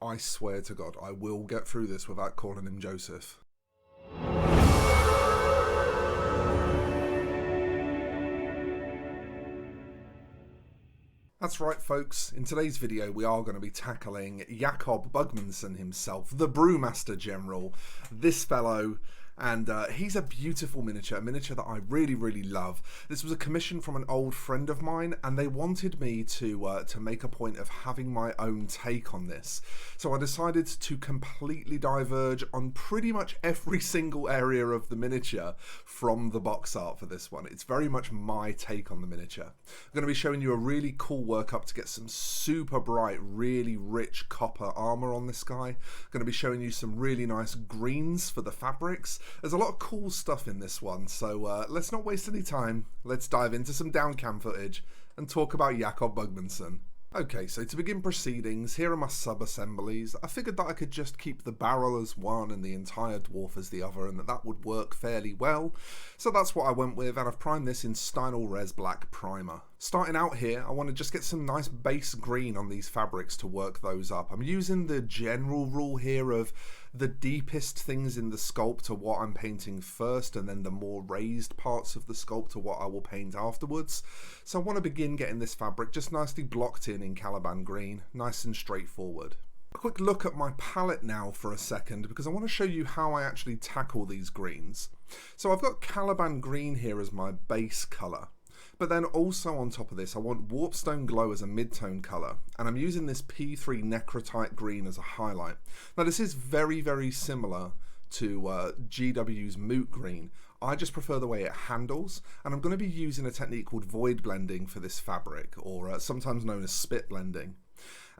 I swear to God, I will get through this without calling him Joseph. That's right, folks. In today's video, we are going to be tackling Jakkob Bugmansson himself, the Brewmaster General. This fellow, and he's a beautiful miniature, a miniature that I really, really love. This was a commission from an old friend of mine, and they wanted me to make a point of having my own take on this. So I decided to completely diverge on pretty much every single area of the miniature from the box art for this one. It's very much my take on the miniature. I'm going to be showing you a really cool workup to get some super bright, really rich copper armor on this guy. I'm going to be showing you some really nice greens for the fabrics. There's a lot of cool stuff in this one, so let's not waste any time. Let's dive into some down cam footage and talk about Jakkob Bugmansson. Okay, so to begin proceedings, here are my sub-assemblies. I figured that I could just keep the barrel as one and the entire dwarf as the other, and that would work fairly well. So that's what I went with, and I've primed this in Stynal Res Black Primer. Starting out here, I want to just get some nice base green on these fabrics to work those up. I'm using the general rule here of the deepest things in the sculpt are what I'm painting first, and then the more raised parts of the sculpt are what I will paint afterwards. So I want to begin getting this fabric just nicely blocked in Caliban green, nice and straightforward. A quick look at my palette now for a second, because I want to show you how I actually tackle these greens. So I've got Caliban green here as my base colour. But then also on top of this, I want Warpstone Glow as a mid-tone colour, and I'm using this P3 Necrotite green as a highlight. Now this is very, very similar to GW's Moot Green. I just prefer the way it handles, and I'm going to be using a technique called void blending for this fabric, or sometimes known as spit blending.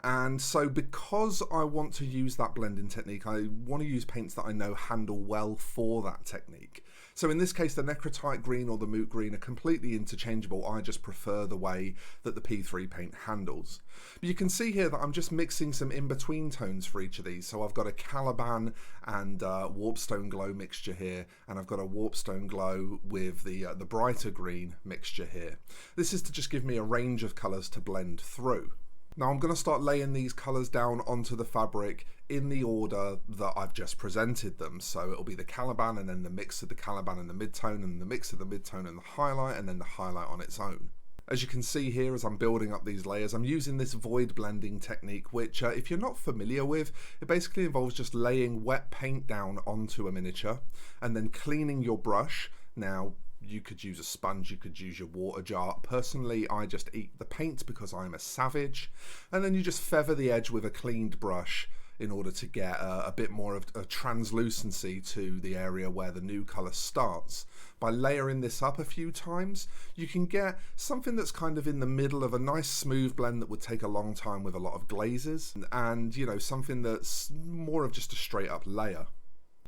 And so because I want to use that blending technique, I want to use paints that I know handle well for that technique. So in this case, the Necrotite green or the Moot green are completely interchangeable. I just prefer the way that the P3 paint handles. But you can see here that I'm just mixing some in-between tones for each of these. So I've got a Caliban and Warpstone Glow mixture here, and I've got a Warpstone Glow with the brighter green mixture here. This is to just give me a range of colours to blend through. Now I'm going to start laying these colours down onto the fabric in the order that I've just presented them. So it'll be the Caliban, and then the mix of the Caliban and the midtone, and the mix of the midtone and the highlight, and then the highlight on its own. As you can see here, as I'm building up these layers, I'm using this void blending technique, which if you're not familiar with, it basically involves just laying wet paint down onto a miniature and then cleaning your brush. Now, you could use a sponge, you could use your water jar. Personally, I just eat the paint because I'm a savage. And then you just feather the edge with a cleaned brush in order to get a bit more of a translucency to the area where the new colour starts. By layering this up a few times, you can get something that's kind of in the middle of a nice smooth blend that would take a long time with a lot of glazes, and you know, something that's more of just a straight up layer.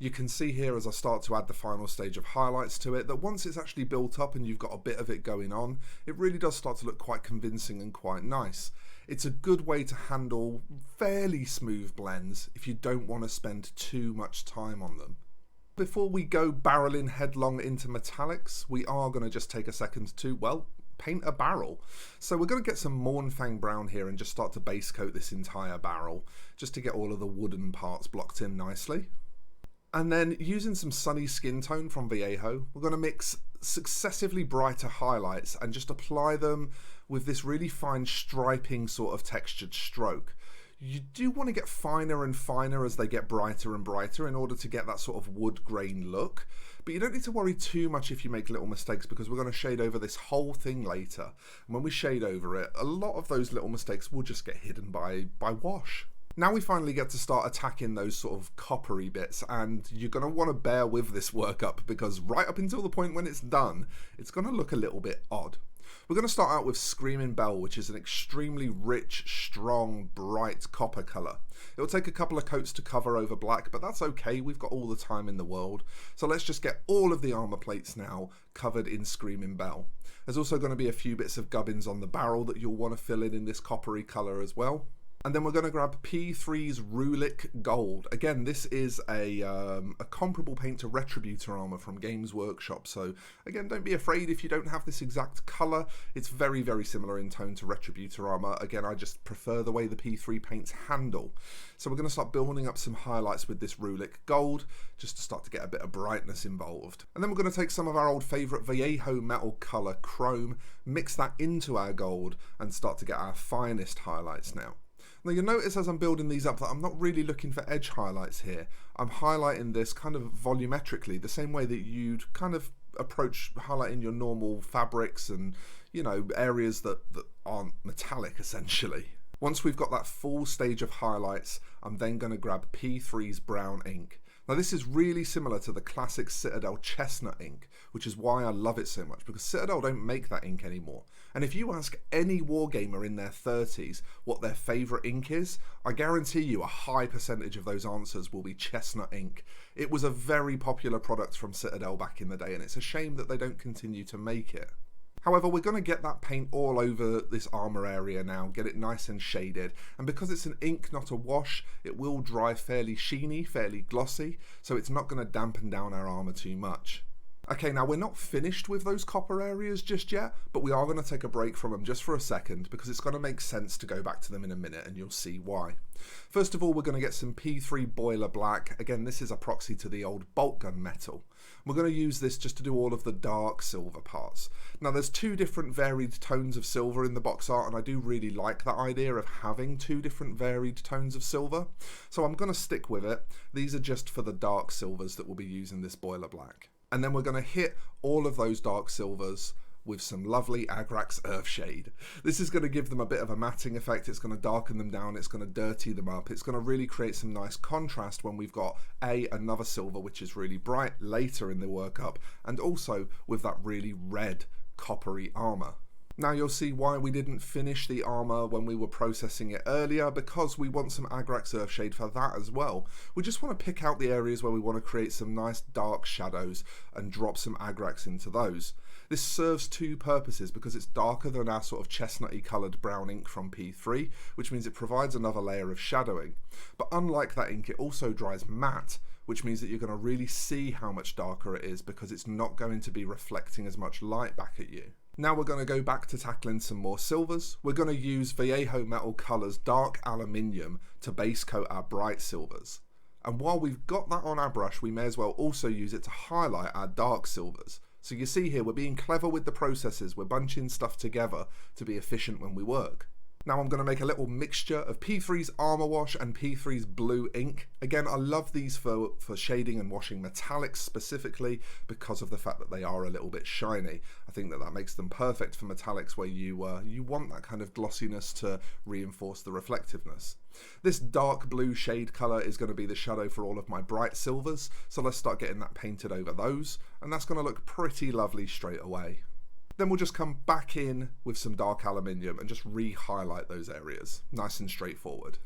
You can see here as I start to add the final stage of highlights to it that once it's actually built up and you've got a bit of it going on, it really does start to look quite convincing and quite nice. It's a good way to handle fairly smooth blends if you don't want to spend too much time on them. Before we go barreling headlong into metallics, we are going to just take a second to, well, paint a barrel. So we're going to get some Mournfang Brown here and just start to base coat this entire barrel, just to get all of the wooden parts blocked in nicely. And then using some Sunny Skin Tone from Vallejo, we're going to mix successively brighter highlights and just apply them with this really fine striping sort of textured stroke. You do want to get finer and finer as they get brighter and brighter in order to get that sort of wood grain look. But you don't need to worry too much if you make little mistakes, because we're going to shade over this whole thing later. And when we shade over it, a lot of those little mistakes will just get hidden by wash. Now we finally get to start attacking those sort of coppery bits, and you're going to want to bear with this workup because right up until the point when it's done, it's going to look a little bit odd. We're going to start out with Screaming Bell, which is an extremely rich, strong, bright copper colour. It'll take a couple of coats to cover over black, but that's okay, we've got all the time in the world. So let's just get all of the armour plates now covered in Screaming Bell. There's also going to be a few bits of gubbins on the barrel that you'll want to fill in this coppery colour as well. And then we're going to grab P3's Rulik Gold. Again, this is a comparable paint to Retributor armor from Games Workshop. So again, don't be afraid if you don't have this exact color. It's very, very similar in tone to Retributor armor. Again, I just prefer the way the P3 paints handle. So we're going to start building up some highlights with this Rulik Gold, just to start to get a bit of brightness involved. And then we're going to take some of our old favorite Vallejo metal color Chrome, mix that into our gold, and start to get our finest highlights now. Now you'll notice as I'm building these up that I'm not really looking for edge highlights here. I'm highlighting this kind of volumetrically, the same way that you'd kind of approach highlighting your normal fabrics and, you know, areas that aren't metallic essentially. Once we've got that full stage of highlights, I'm then going to grab P3's brown ink. Now this is really similar to the classic Citadel chestnut ink, which is why I love it so much, because Citadel don't make that ink anymore. And if you ask any wargamer in their 30s what their favourite ink is, I guarantee you a high percentage of those answers will be chestnut ink. It was a very popular product from Citadel back in the day, and it's a shame that they don't continue to make it. However, we're going to get that paint all over this armor area now, get it nice and shaded, and because it's an ink, not a wash, it will dry fairly sheeny, fairly glossy, so it's not going to dampen down our armor too much. Okay, now we're not finished with those copper areas just yet, but we are going to take a break from them just for a second because it's going to make sense to go back to them in a minute and you'll see why. First of all, we're going to get some P3 Boiler Black. Again, this is a proxy to the old bolt gun metal. We're going to use this just to do all of the dark silver parts. Now there's two different varied tones of silver in the box art, and I do really like that idea of having two different varied tones of silver. So I'm going to stick with it. These are just for the dark silvers that we'll be using this Boiler Black. And then we're going to hit all of those dark silvers with some lovely Agrax Earthshade. This is going to give them a bit of a matting effect. It's going to darken them down. It's going to dirty them up. It's going to really create some nice contrast when we've got another silver which is really bright later in the workup, and also with that really red coppery armor. Now you'll see why we didn't finish the armor when we were processing it earlier, because we want some Agrax Earthshade for that as well. We just want to pick out the areas where we want to create some nice dark shadows and drop some Agrax into those. This serves two purposes, because it's darker than our sort of chestnutty coloured brown ink from P3, which means it provides another layer of shadowing. But unlike that ink, it also dries matte, which means that you're going to really see how much darker it is, because it's not going to be reflecting as much light back at you. Now we're going to go back to tackling some more silvers. We're going to use Vallejo Metal Colors Dark Aluminium to base coat our bright silvers. And while we've got that on our brush, we may as well also use it to highlight our dark silvers. So you see here, we're being clever with the processes. We're bunching stuff together to be efficient when we work. Now I'm going to make a little mixture of P3's Armor Wash and P3's Blue Ink. Again, I love these for shading and washing metallics specifically because of the fact that they are a little bit shiny. I think that makes them perfect for metallics where you want that kind of glossiness to reinforce the reflectiveness. This dark blue shade colour is going to be the shadow for all of my bright silvers, so let's start getting that painted over those, and that's going to look pretty lovely straight away. Then we'll just come back in with some dark aluminium and just re-highlight those areas. Nice and straightforward.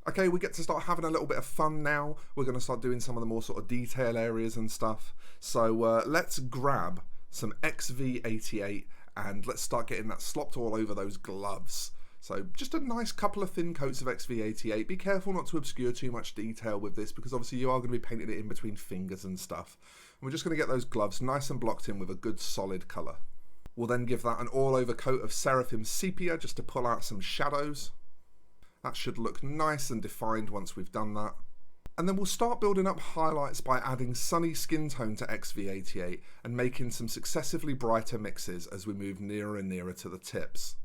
Okay, we get to start having a little bit of fun now. We're going to start doing some of the more sort of detail areas and stuff. So let's grab some XV88 and let's start getting that slopped all over those gloves. So just a nice couple of thin coats of XV88. Be careful not to obscure too much detail with this, because obviously you are going to be painting it in between fingers and stuff. And we're just going to get those gloves nice and blocked in with a good solid colour. We'll then give that an all-over coat of Seraphim Sepia just to pull out some shadows. That should look nice and defined once we've done that. And then we'll start building up highlights by adding Sunny Skin Tone to XV88 and making some successively brighter mixes as we move nearer and nearer to the tips.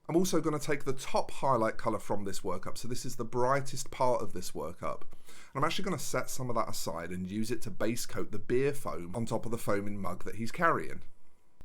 I'm also going to take the top highlight colour from this workup, so this is the brightest part of this workup. And I'm actually going to set some of that aside and use it to base coat the beer foam on top of the foaming mug that he's carrying.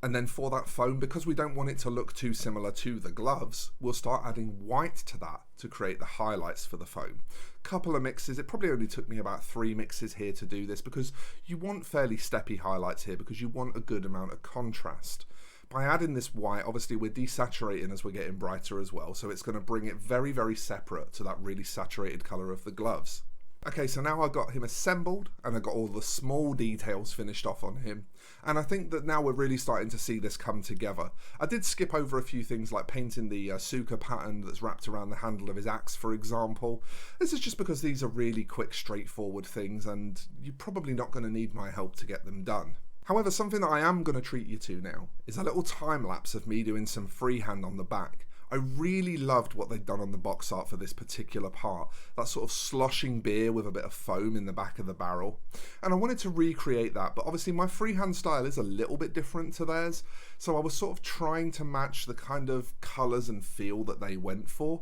And then for that foam, because we don't want it to look too similar to the gloves, we'll start adding white to that to create the highlights for the foam. Couple of mixes. It probably only took me about 3 mixes here to do this, because you want fairly steppy highlights here because you want a good amount of contrast. By adding this white, obviously we're desaturating as we're getting brighter as well, so it's going to bring it very, very separate to that really saturated colour of the gloves. Okay, so now I've got him assembled and I've got all the small details finished off on him. And I think that now we're really starting to see this come together. I did skip over a few things like painting the Suka pattern that's wrapped around the handle of his axe, for example. This is just because these are really quick, straightforward things and you're probably not going to need my help to get them done. However, something that I am going to treat you to now is a little time lapse of me doing some freehand on the back. I really loved what they'd done on the box art for this particular part, that sort of sloshing beer with a bit of foam in the back of the barrel. And I wanted to recreate that, but obviously my freehand style is a little bit different to theirs, so I was sort of trying to match the kind of colours and feel that they went for,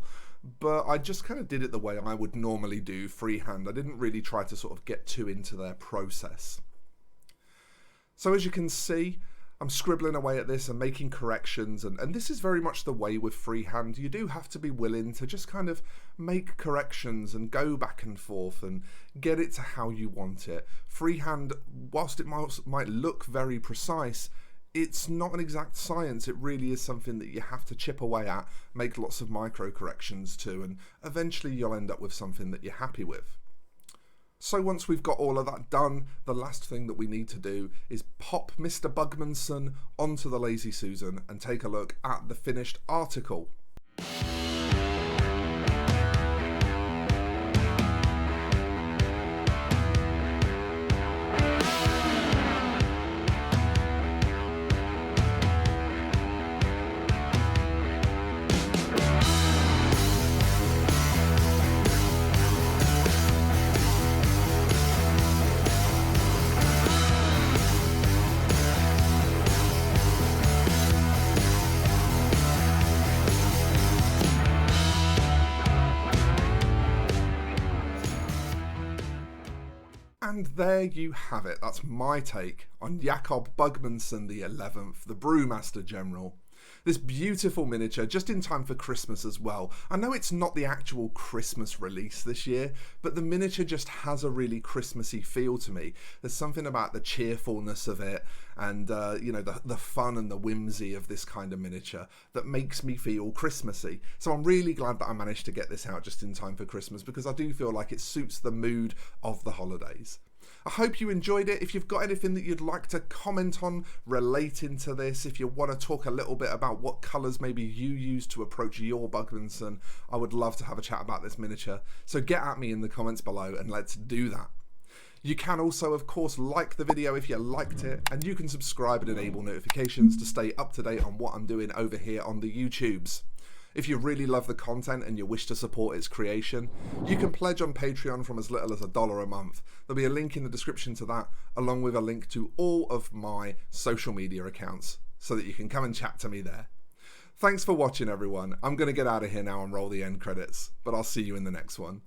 but I just kind of did it the way I would normally do freehand. I didn't really try to sort of get too into their process. So as you can see, I'm scribbling away at this and making corrections, and this is very much the way with freehand. You do have to be willing to just kind of make corrections and go back and forth and get it to how you want it. Freehand, whilst it might look very precise, it's not an exact science. It really is something that you have to chip away at, make lots of micro corrections to, and eventually you'll end up with something that you're happy with. So once we've got all of that done, the last thing that we need to do is pop Mr. Bugmansson onto the Lazy Susan and take a look at the finished article. And there you have it. That's my take on Jakkob Bugmansson the 11th, the Brewmaster General. This beautiful miniature, just in time for Christmas as well. I know it's not the actual Christmas release this year, but the miniature just has a really Christmassy feel to me. There's something about the cheerfulness of it and you know, the fun and the whimsy of this kind of miniature that makes me feel Christmassy. So I'm really glad that I managed to get this out just in time for Christmas, because I do feel like it suits the mood of the holidays. I hope you enjoyed it. If you've got anything that you'd like to comment on relating to this, if you want to talk a little bit about what colours maybe you use to approach your Bugmansson, I would love to have a chat about this miniature. So get at me in the comments below and let's do that. You can also, of course, like the video if you liked it, and you can subscribe and enable notifications to stay up to date on what I'm doing over here on the YouTubes. If you really love the content and you wish to support its creation, you can pledge on Patreon from as little as $1 a month. There'll be a link in the description to that, along with a link to all of my social media accounts, so that you can come and chat to me there. Thanks for watching, everyone. I'm going to get out of here now and roll the end credits, but I'll see you in the next one.